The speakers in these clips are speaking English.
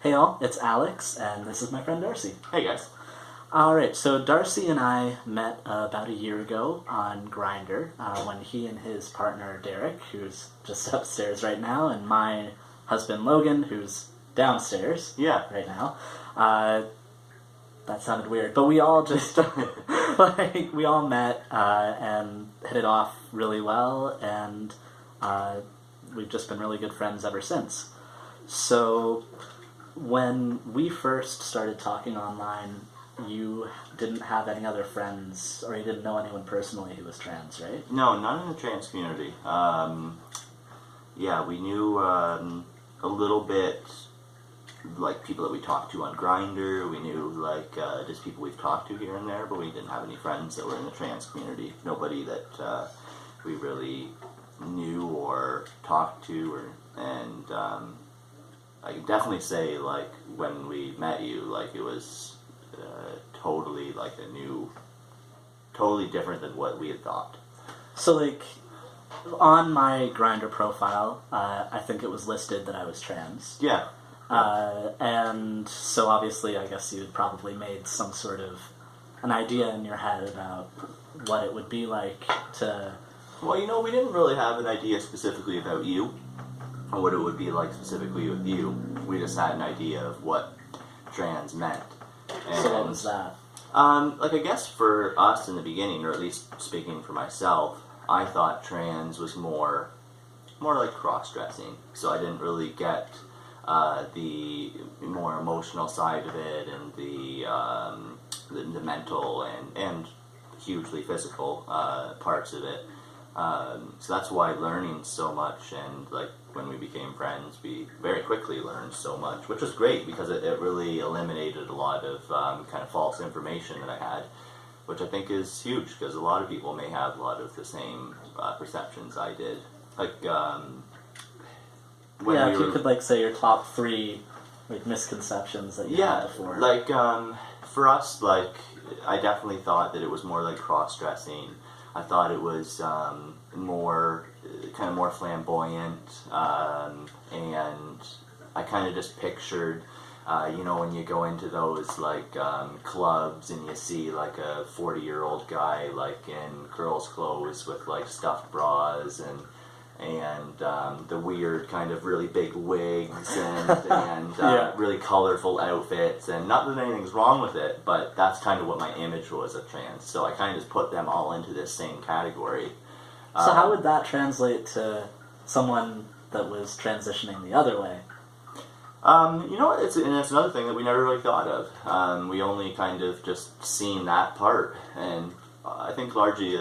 Hey all, it's Alex, and this is my friend Darcy. Hey guys. Alright, so Darcy and I met about a year ago on Grindr when he and his partner Derek, who's just upstairs right now, and my husband Logan, who's downstairs right now. That sounded weird, but we all just, we all met and hit it off really well, and we've just been really good friends ever since. So when we first started talking online, you didn't have any other friends, or you didn't know anyone personally who was trans, right? No, not in the trans community. We knew a little bit, like people that we talked to on Grindr. We knew like just people we've talked to here and there, but we didn't have any friends that were in the trans community. Nobody that we really knew or talked to, and I can definitely say, like, when we met you, like, it was totally, like, totally different than what we had thought. So, like, on my Grindr profile, I think it was listed that I was trans. Yeah. And so, obviously, I guess you had probably made some sort of an idea in your head about what it would be like to... Well, we didn't really have an idea specifically about you, or what it would be like specifically with you. We just had an idea of what trans meant. And, so what was that? I guess for us in the beginning, or at least speaking for myself, I thought trans was more like cross-dressing. So I didn't really get the more emotional side of it, and the mental and hugely physical parts of it. So that's why learning so much, and like when we became friends, we very quickly learned so much, which was great because it really eliminated a lot of kind of false information that I had, which I think is huge because a lot of people may have a lot of the same perceptions I did. Like, if you could like say your top 3 like misconceptions that you had before. Like for us, like I definitely thought that it was more like cross-dressing. I thought it was more flamboyant, and I kind of just pictured, when you go into those like clubs and you see like a 40-year-old guy like in girls' clothes with like stuffed bras and the weird kind of really big wigs and really colorful outfits, and not that anything's wrong with it, but that's kind of what my image was of trans, so I kind of just put them all into this same category. So how would that translate to someone that was transitioning the other way? It's another thing that we never really thought of. We only kind of just seen that part, and I think largely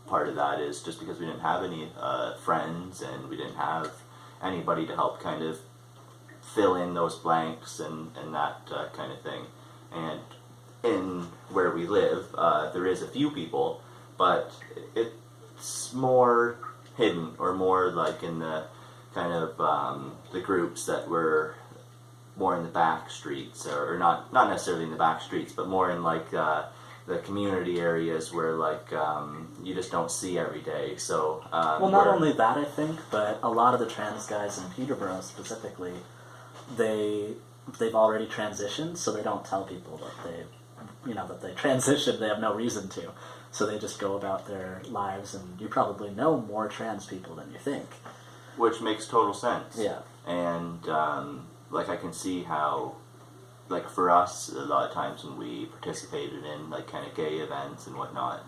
part of that is just because we didn't have any friends, and we didn't have anybody to help kind of fill in those blanks and that kind of thing. And in where we live, there is a few people, but it's more hidden, or more like in the kind of the groups that were more in the back streets, or not necessarily in the back streets, but more in like the community areas where like you just don't see every day. So not only that, I think, but a lot of the trans guys in Peterborough specifically, they've already transitioned, so they don't tell people that they transitioned. They have no reason to, so they just go about their lives, and you probably know more trans people than you think, which makes total sense. Yeah. And I can see how, like for us, a lot of times when we participated in like kind of gay events and whatnot,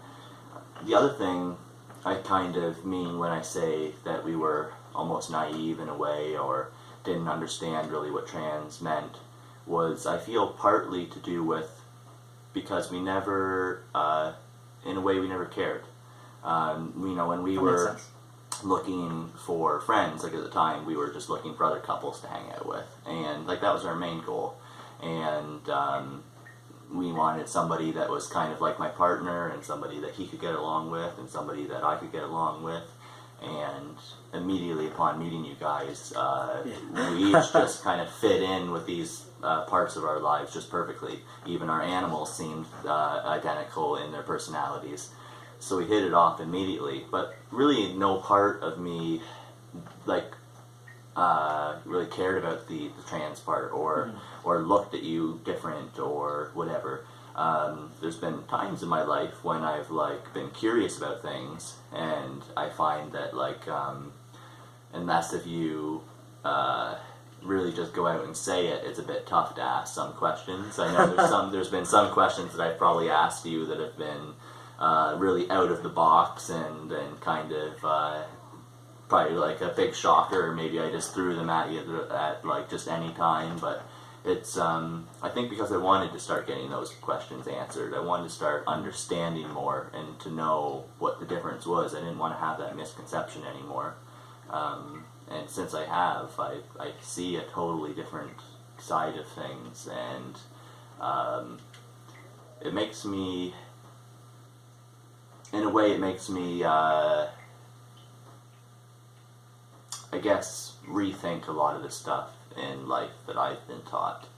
the other thing I kind of mean when I say that we were almost naive in a way, or didn't understand really what trans meant, was I feel partly to do with because we never, in a way, we never cared. When we were looking for friends, like at the time, we were just looking for other couples to hang out with, and like that was our main goal. And we wanted somebody that was kind of like my partner, and somebody that he could get along with, and somebody that I could get along with. And immediately upon meeting you guys, we each just kind of fit in with these parts of our lives just perfectly. Even our animals seemed identical in their personalities. So we hit it off immediately. But really no part of me, like, really cared about the trans part, or looked at you different or whatever. There's been times in my life when I've like been curious about things, and I find that like unless if you really just go out and say it, it's a bit tough to ask some questions. I know there's been some questions that I've probably asked you that have been really out of the box and kind of probably like a big shocker, or maybe I just threw them at you at like just any time. But it's I think because I wanted to start getting those questions answered, I wanted to start understanding more and to know what the difference was. I didn't want to have that misconception anymore. And since I have, I see a totally different side of things, and it makes me, in a way, it makes me, I guess, rethink a lot of the stuff in life that I've been taught.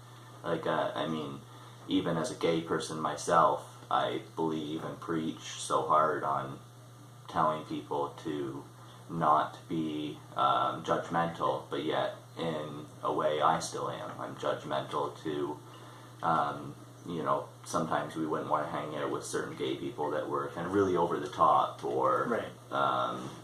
Like, I mean, even as a gay person myself, I believe and preach so hard on telling people to not be judgmental, but yet in a way I still am. I'm judgmental to, you know, sometimes we wouldn't want to hang out with certain gay people that were kind of really over the top, or, Right.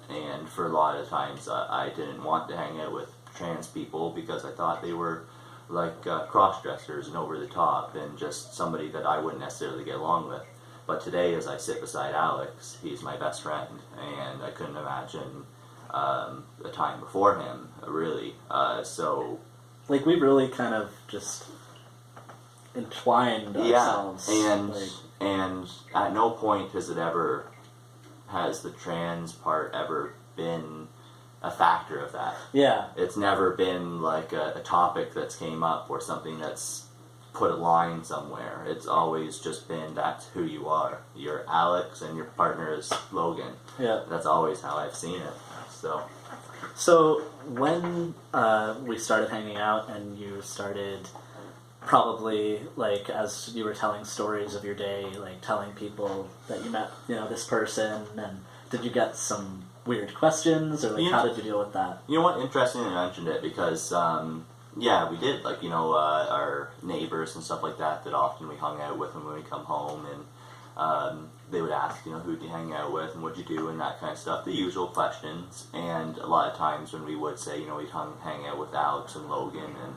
And for a lot of times I didn't want to hang out with trans people because I thought they were like cross-dressers and over the top and just somebody that I wouldn't necessarily get along with. But today, as I sit beside Alex, he's my best friend, and I couldn't imagine a time before him, really. So, like, we really kind of just entwined ourselves. And at no point has the trans part ever been a factor of that. Yeah. It's never been like a topic that's came up or something that's put a line somewhere. It's always just been, that's who you are. You're Alex and your partner is Logan. Yeah. That's always how I've seen it. So when we started hanging out and you started probably, like, as you were telling stories of your day, like telling people that you met, you know, this person, and did you get some weird questions, or like how did you deal with that? You know what? Interesting you mentioned it, because yeah, we did, like, you know, our neighbors and stuff like that often we hung out with when we come home, and they would ask, you know, who'd you hang out with and what'd you do and that kind of stuff, the usual questions. And a lot of times when we would say, you know, we'd hang out with Alex and Logan, and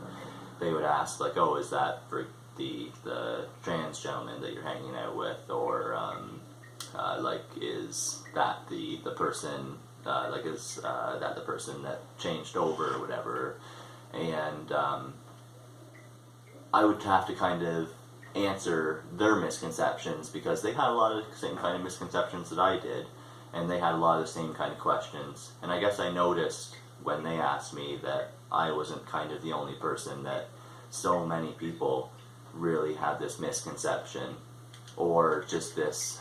they would ask, like, oh, is that for the trans gentleman that you're hanging out with, or like, is that the person, like, is that the person that changed over or whatever. And I would have to kind of answer their misconceptions, because they had a lot of the same kind of misconceptions that I did, and they had a lot of the same kind of questions. And I guess I noticed when they asked me that I wasn't kind of the only person, that so many people really had this misconception, or just this,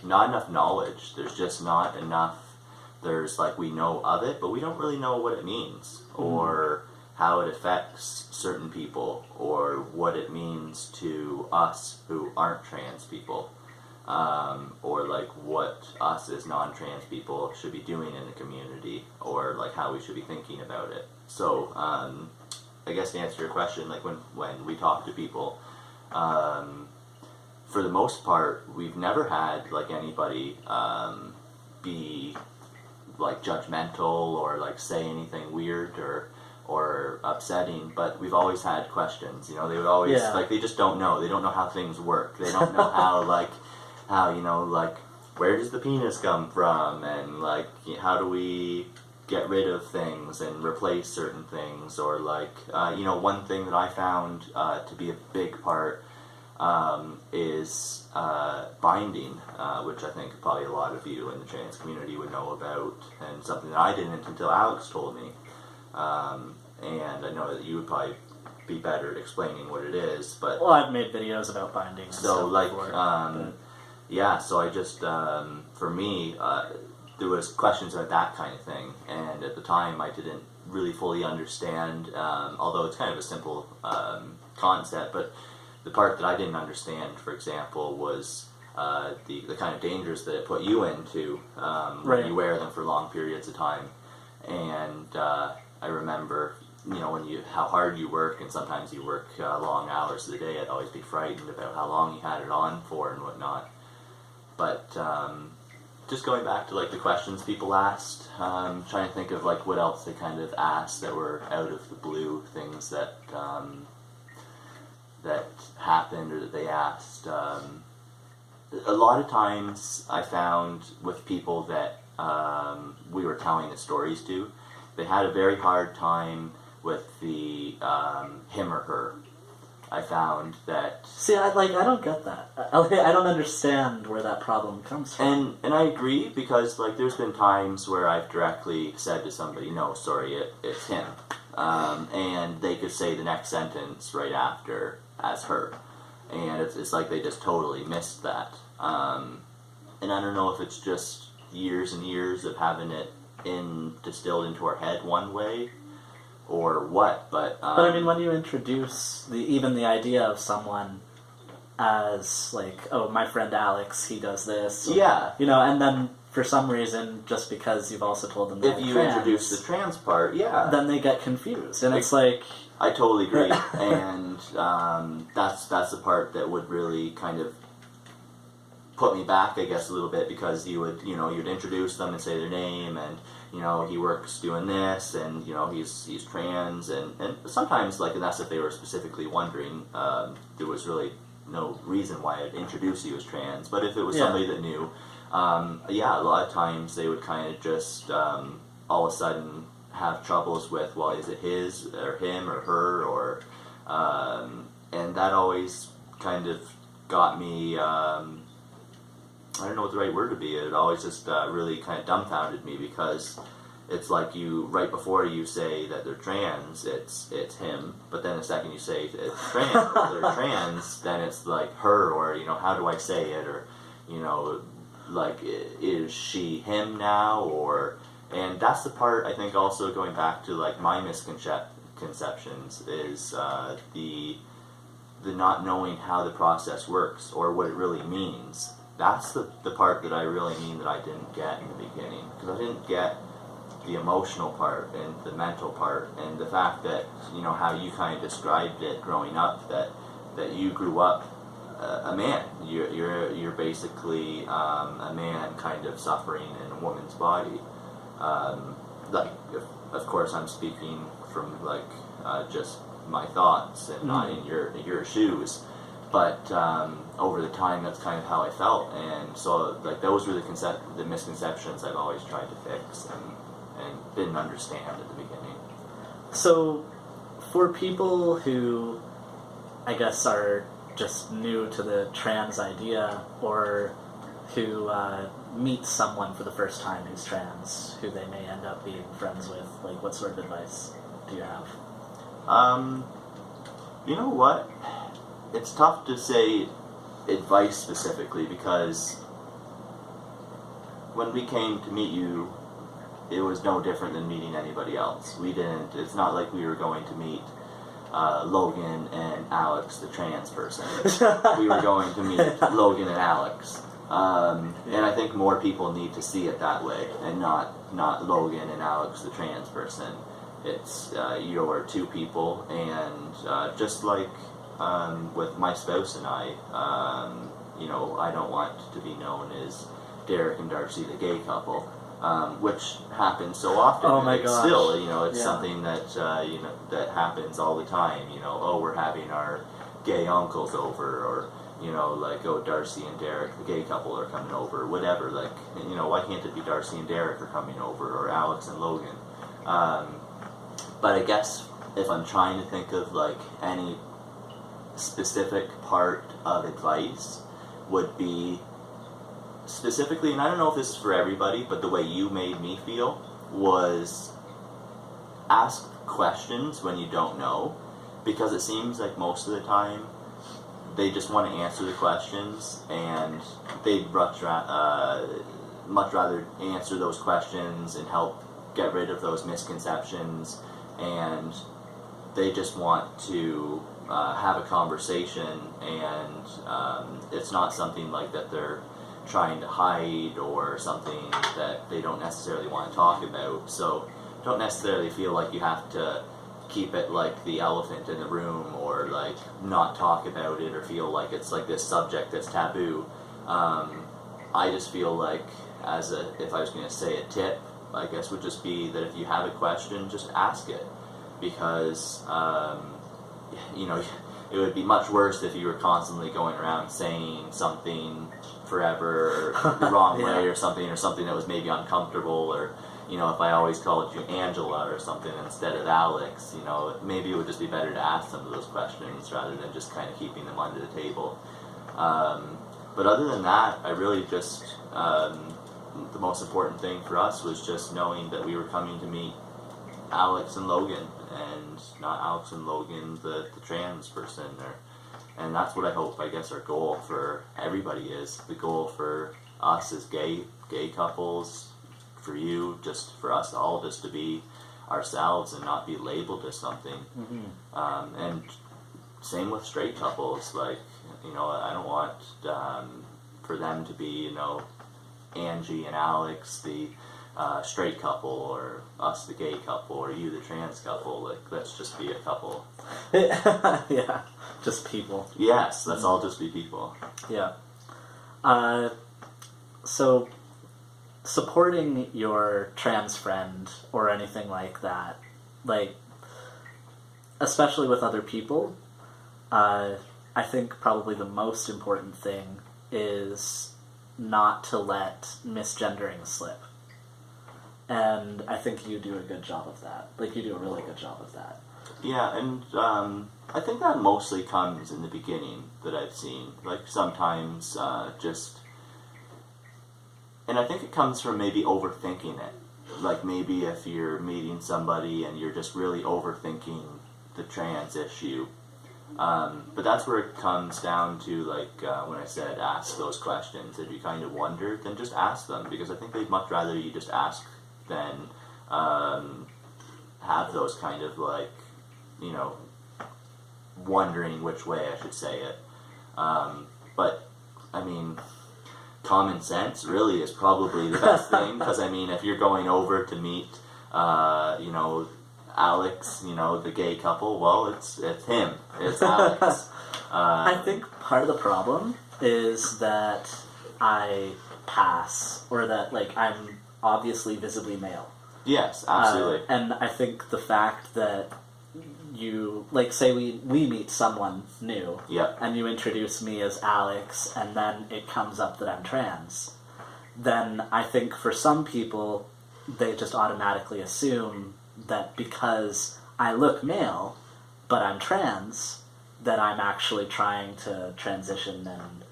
not enough knowledge. There's just not enough. There's, like, we know of it, but we don't really know what it means, or how it affects certain people, or what it means to us who aren't trans people, or like what us as non-trans people should be doing in the community, or like how we should be thinking about it. So I guess to answer your question, like when we talk to people, for the most part, we've never had like anybody be like judgmental or like say anything weird or upsetting, but we've always had questions. You know, they would always like, they just don't know. They don't know how things work. They don't know how you know, like, where does the penis come from, and like, how do we get rid of things and replace certain things, or like, you know, one thing that I found to be a big part is binding, which I think probably a lot of you in the trans community would know about, and something that I didn't until Alex told me. And I know that you would probably be better at explaining what it is, but... Well, I've made videos about binding and so, stuff like, before, yeah, so I just, for me, there was questions about that kind of thing, and at the time I didn't really fully understand, although it's kind of a simple concept, but the part that I didn't understand, for example, was the kind of dangers that it put you into when you wear them for long periods of time. And I remember, how hard you work, and sometimes you work long hours of the day. I'd always be frightened about how long you had it on for and whatnot. But just going back to like the questions people asked, trying to think of like what else they kind of asked that were out of the blue, things that that happened or that they asked. A lot of times I found with people that we were telling the stories to, they had a very hard time with the him or her. I found that... See, I don't get that. I don't understand where that problem comes from. And I agree, because like there's been times where I've directly said to somebody, no, sorry, it's him. And they could say the next sentence right after as her. And it's like they just totally missed that. And I don't know if it's just years and years of having it distilled into our head one way, or what, but I mean, when you introduce even the idea of someone as like, oh, my friend Alex, he does this, yeah, and then for some reason, just because you've also told them that if you introduce the trans part, yeah, then they get confused, and it's like, I totally agree, and that's the part that would really kind of put me back, I guess, a little bit, because you'd introduce them and say their name, and he works doing this, and he's trans, and sometimes, like, and that's if they were specifically wondering, there was really no reason why I'd introduce you as trans. But if it was somebody that knew, a lot of times they would kind of just all of a sudden have troubles with, well, is it his or him or her, or and that always kind of got me. I don't know what the right word would be. It always just really kind of dumbfounded me, because it's like right before you say that they're trans, it's him, but then the second you say it's they're trans, then it's like her, or how do I say it, or like, is she him now, or, and that's the part I think also going back to like my misconceptions is the not knowing how the process works or what it really means. That's the part that I really mean that I didn't get in the beginning, because I didn't get the emotional part and the mental part, and the fact that how you kind of described it growing up, that you grew up a man. You're basically a man kind of suffering in a woman's body. Like, of course, I'm speaking from like just my thoughts and not in your shoes. But over the time, that's kind of how I felt, and so like those were the misconceptions I've always tried to fix and didn't understand at the beginning. So, for people who, I guess, are just new to the trans idea, or who meet someone for the first time who's trans, who they may end up being friends with, like, what sort of advice do you have? You know what? It's tough to say advice specifically, because when we came to meet you, it was no different than meeting anybody else. It's not like we were going to meet Logan and Alex, the trans person. We were going to meet Logan and Alex. And I think more people need to see it that way, and not Logan and Alex, the trans person. It's, you're two people, and just like with my spouse and I don't want to be known as Derek and Darcy, the gay couple, which happens so often. Oh my gosh. Still, it's something that that happens all the time. Oh, we're having our gay uncles over, or like, oh, Darcy and Derek, the gay couple, are coming over, whatever. Like, why can't it be Darcy and Derek are coming over, or Alex and Logan? But I guess if I'm trying to think of like any specific part of advice, would be specifically, and I don't know if this is for everybody, but the way you made me feel was ask questions when you don't know, because it seems like most of the time they just want to answer the questions, and they'd much rather answer those questions and help get rid of those misconceptions, and they just want to have a conversation, and it's not something like that they're trying to hide, or something that they don't necessarily want to talk about. So don't necessarily feel like you have to keep it like the elephant in the room, or like not talk about it, or feel like it's like this subject that's taboo. I just feel like, if I was going to say a tip, I guess would just be that if you have a question, just ask it, because you know, it would be much worse if you were constantly going around saying something forever, or the wrong Yeah. way, or something that was maybe uncomfortable, or, you know, if I always called you Angela or something instead of Alex, you know, maybe it would just be better to ask some of those questions rather than just kind of keeping them under the table. But other than that, I really just, the most important thing for us was just knowing that we were coming to meet Alex and Logan, and not Alex and Logan, the trans person, and that's what I hope, I guess, our goal for everybody is. The goal for us as gay couples, for you, just for us all, just to be ourselves and not be labeled as something. And same with straight couples, like, you know, I don't want for them to be, you know, Angie and Alex, the straight couple, or us, the gay couple, or you, the trans couple. Like, let's just be a couple. Yeah, just people. Yes, let's all just be people. Yeah. So, supporting your trans friend or anything like that, like, especially with other people, I think probably the most important thing is not to let misgendering slip. And I think you do a good job of that. Like, you do a really good job of that. Yeah, and I think that mostly comes in the beginning that I've seen. Like, sometimes and I think it comes from maybe overthinking it. Like, maybe if you're meeting somebody and you're just really overthinking the trans issue. But that's where it comes down to, like, when I said ask those questions. If you kind of wonder, then just ask them, because I think they'd much rather you just ask than have those kind of, like, you know, wondering which way I should say it. But, I mean, common sense really is probably the best thing, because, I mean, if you're going over to meet, you know, Alex, you know, the gay couple, well, it's him. It's Alex. I think part of the problem is that I pass, or that, like, I'm obviously visibly male. Yes, absolutely. And I think the fact that you, like, say we meet someone new, Yep. and you introduce me as Alex, and then it comes up that I'm trans, then I think for some people, they just automatically assume that because I look male, but I'm trans, that I'm actually trying to transition and,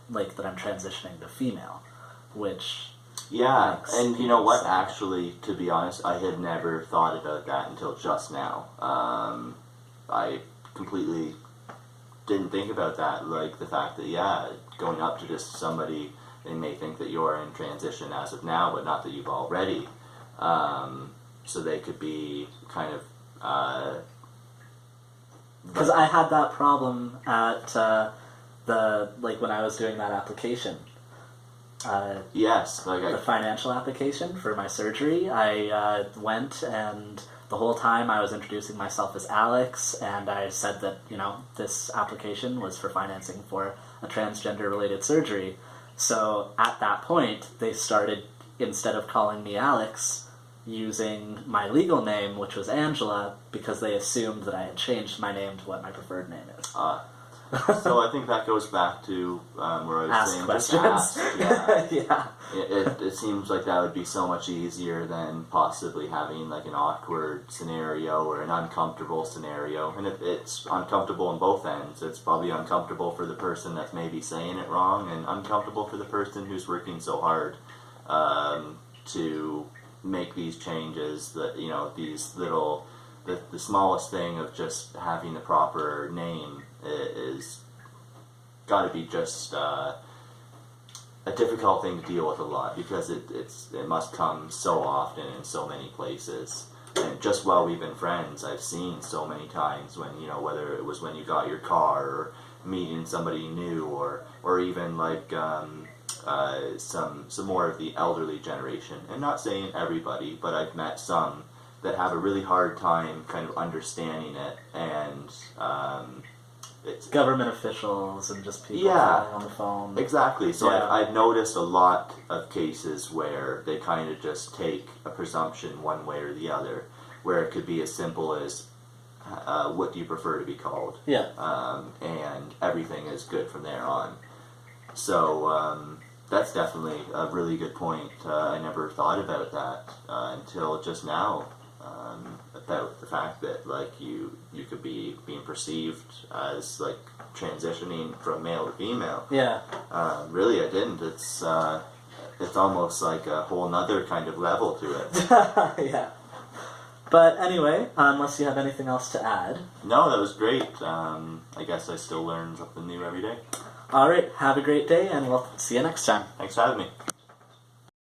like, that I'm transitioning to female, which... Yeah, makes and you know what, sense. actually, to be honest, I had never thought about that until just now. I completely didn't think about that, like, the fact that, yeah, going up to just somebody, they may think that you're in transition as of now, but not that you've already. So they could be kind of... Because I had that problem at when I was doing that application. Yes, like The financial application for my surgery, I went, and the whole time I was introducing myself as Alex, and I said that, you know, this application was for financing for a transgender-related surgery. So at that point, they started, instead of calling me Alex, using my legal name, which was Angela, because they assumed that I had changed my name to what my preferred name is. So I think that goes back to where I was Ask saying, questions. just ask. Yeah. Yeah. It seems like that would be so much easier than possibly having like an awkward scenario or an uncomfortable scenario. And if it's uncomfortable on both ends, it's probably uncomfortable for the person that's maybe saying it wrong, and uncomfortable for the person who's working so hard to make these changes. That, you know, these little, the smallest thing of just having the proper name is got to be just a difficult thing to deal with a lot, because it must come so often in so many places. And just while we've been friends, I've seen so many times when, you know, whether it was when you got your car, or meeting somebody new, or even like some more of the elderly generation, and not saying everybody, but I've met some that have a really hard time kind of understanding it, and it's Government officials and just people Yeah. calling on the phone. exactly. So Yeah. I've noticed a lot of cases where they kind of just take a presumption one way or the other, where it could be as simple as, what do you prefer to be called? Yeah. And everything is good from there on. So that's definitely a really good point. I never thought about that until just now, about the fact that like you could be being perceived as like transitioning from male to female. Yeah. Really, I didn't. It's almost like a whole nother kind of level to it. Yeah. But anyway, unless you have anything else to add. No, that was great. I guess I still learn something new every day. All right, have a great day, and we'll see you next time. Thanks for having me.